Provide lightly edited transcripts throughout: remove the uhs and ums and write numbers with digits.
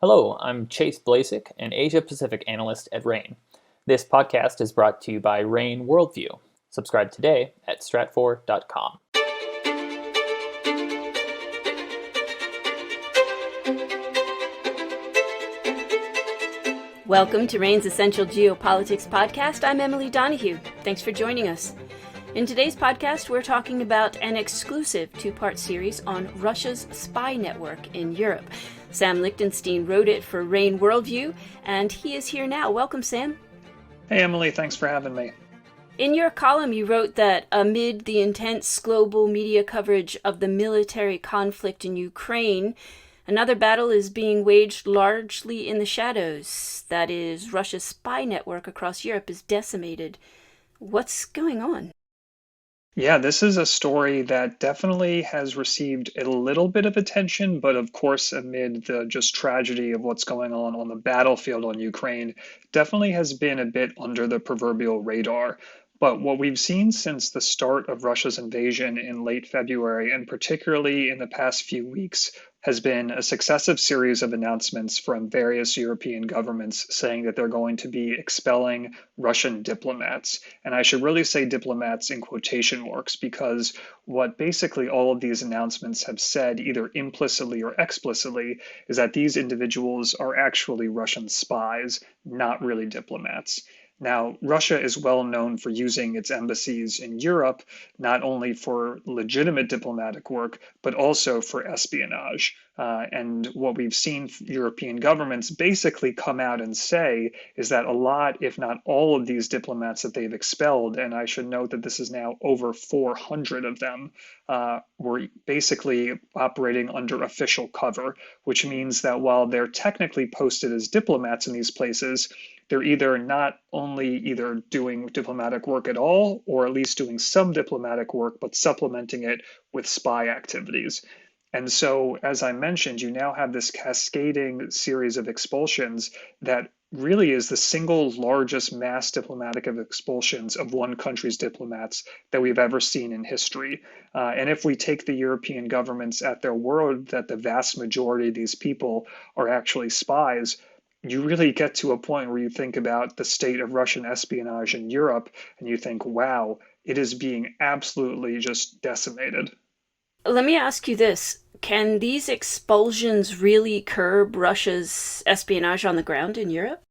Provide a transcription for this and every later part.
Hello, I'm Chase Blasik, an Asia-Pacific analyst at RANE. This podcast is brought to you by RANE Worldview. Subscribe today at stratfor.com. Welcome to RANE's Essential Geopolitics podcast. I'm Emily Donahue. Thanks for joining us. In today's podcast, we're talking about an exclusive two-part series on Russia's spy network in Europe. Sam Lichtenstein wrote it for RANE Worldview, and he is here now. Welcome, Sam. Hey, Emily. Thanks for having me. In your column, you wrote that amid the intense global media coverage of the military conflict in Ukraine, another battle is being waged largely in the shadows. That is, Russia's spy network across Europe is decimated. What's going on? Yeah, this is a story that definitely has received a little bit of attention, but of course, amid the just tragedy of what's going on the battlefield on Ukraine, definitely has been a bit under the proverbial radar. But what we've seen since the start of Russia's invasion in late February, and particularly in the past few weeks, has been a successive series of announcements from various European governments saying that they're going to be expelling Russian diplomats. And I should really say diplomats in quotation marks, because what basically all of these announcements have said, either implicitly or explicitly, is that these individuals are actually Russian spies, not really diplomats. Now, Russia is well known for using its embassies in Europe, not only for legitimate diplomatic work, but also for espionage. And what we've seen European governments basically come out and say is that a lot, if not all of these diplomats that they've expelled, and I should note that this is now over 400 of them, were basically operating under official cover, which means that while they're technically posted as diplomats in these places, they're either not only either doing diplomatic work at all, or at least doing some diplomatic work, but supplementing it with spy activities. And so, as I mentioned, you now have this cascading series of expulsions that really is the single largest mass diplomatic of expulsions of one country's diplomats that we've ever seen in history. And if we take the European governments at their word that the vast majority of these people are actually spies, you really get to a point where you think about the state of Russian espionage in Europe and you think, wow, it is being absolutely just decimated. Let me ask you this. Can these expulsions really curb Russia's espionage on the ground in Europe?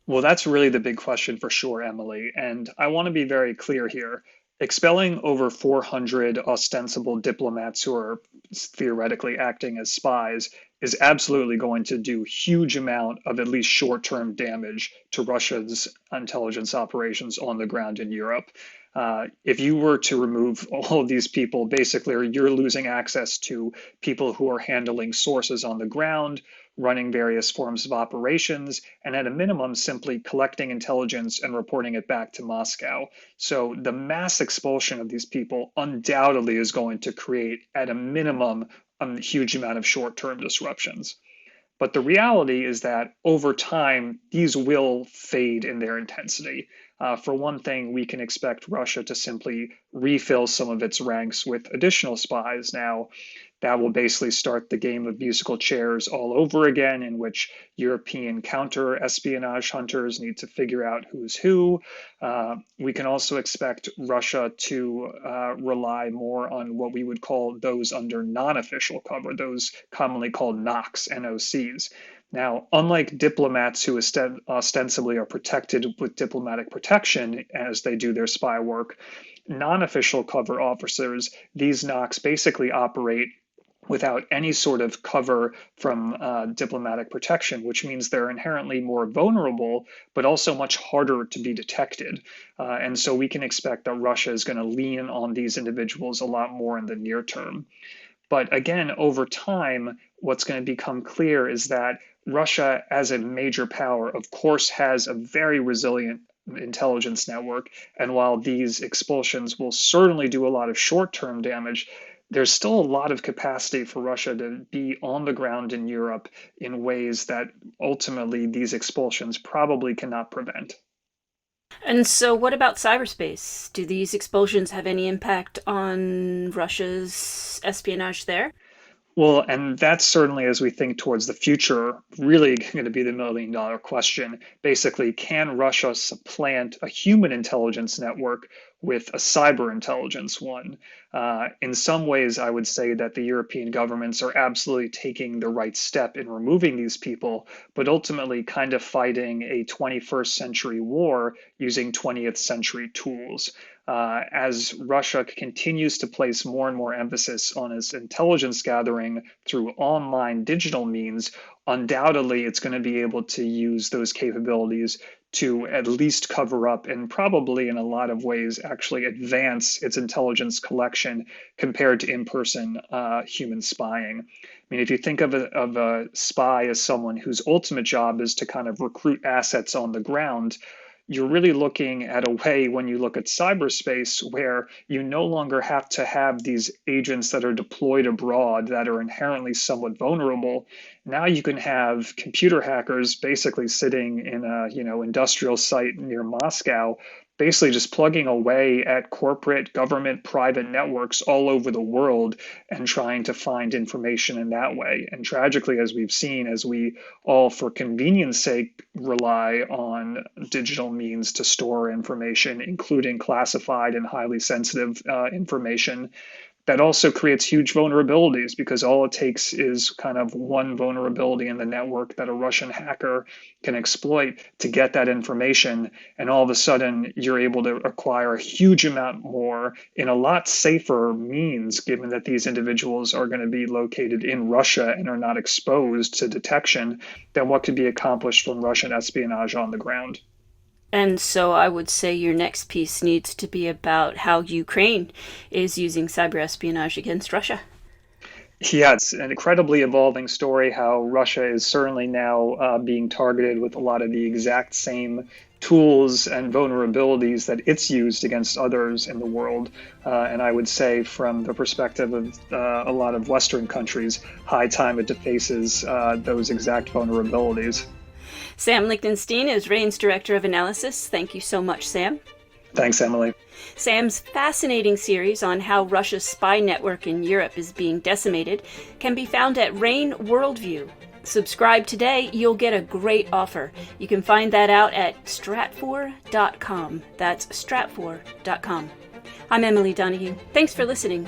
Well, that's really the big question for sure, Emily. And I want to be very clear here. Expelling over 400 ostensible diplomats who are theoretically acting as spies is absolutely going to do huge amount of at least short-term damage to Russia's intelligence operations on the ground in Europe. If you were to remove all of these people, basically you're losing access to people who are handling sources on the ground, running various forms of operations, and at a minimum, simply collecting intelligence and reporting it back to Moscow. So the mass expulsion of these people undoubtedly is going to create, at a minimum, a huge amount of short-term disruptions. But the reality is that over time, these will fade in their intensity. For one thing, we can expect Russia to simply refill some of its ranks with additional spies. Now, that will basically start the game of musical chairs all over again, in which European counter-espionage hunters need to figure out who's who. We can also expect Russia to rely more on what we would call those under non-official cover, those commonly called NOCs. Now, unlike diplomats who ostensibly are protected with diplomatic protection as they do their spy work, non-official cover officers, these NOCs basically operate without any sort of cover from diplomatic protection, which means they're inherently more vulnerable, but also much harder to be detected. And so we can expect that Russia is going to lean on these individuals a lot more in the near term. But again, over time, what's going to become clear is that Russia, as a major power, of course, has a very resilient intelligence network. And while these expulsions will certainly do a lot of short-term damage, there's still a lot of capacity for Russia to be on the ground in Europe in ways that ultimately these expulsions probably cannot prevent. And so what about cyberspace? Do these expulsions have any impact on Russia's espionage there? Well, and that's certainly as we think towards the future, really going to be the $1 million question. Basically, can Russia supplant a human intelligence network with a cyber intelligence one? In some ways, I would say that the European governments are absolutely taking the right step in removing these people, but ultimately kind of fighting a 21st century war using 20th century tools. As Russia continues to place more and more emphasis on its intelligence gathering through online digital means, undoubtedly it's going to be able to use those capabilities to at least cover up and probably in a lot of ways actually advance its intelligence collection compared to in-person human spying. I mean, if you think of a spy as someone whose ultimate job is to kind of recruit assets on the ground, you're really looking at a way when you look at cyberspace where you no longer have to have these agents that are deployed abroad that are inherently somewhat vulnerable. Now you can have computer hackers basically sitting in a industrial site near Moscow, basically just plugging away at corporate, government, private networks all over the world and trying to find information in that way. And tragically, as we've seen, as we all, for convenience sake, rely on digital means to store information, including classified and highly sensitive information, that also creates huge vulnerabilities because all it takes is kind of one vulnerability in the network that a Russian hacker can exploit to get that information. And all of a sudden, you're able to acquire a huge amount more in a lot safer means, given that these individuals are going to be located in Russia and are not exposed to detection, than what could be accomplished from Russian espionage on the ground. And so I would say your next piece needs to be about how Ukraine is using cyber espionage against Russia. Yeah, it's an incredibly evolving story how Russia is certainly now being targeted with a lot of the exact same tools and vulnerabilities that it's used against others in the world. And I would say, from the perspective of a lot of Western countries, high time it defaces those exact vulnerabilities. Sam Lichtenstein is RANE's Director of Analysis. Thank you so much, Sam. Thanks, Emily. Sam's fascinating series on how Russia's spy network in Europe is being decimated can be found at RANE Worldview. Subscribe today, you'll get a great offer. You can find that out at stratfor.com. That's stratfor.com. I'm Emily Donahue. Thanks for listening.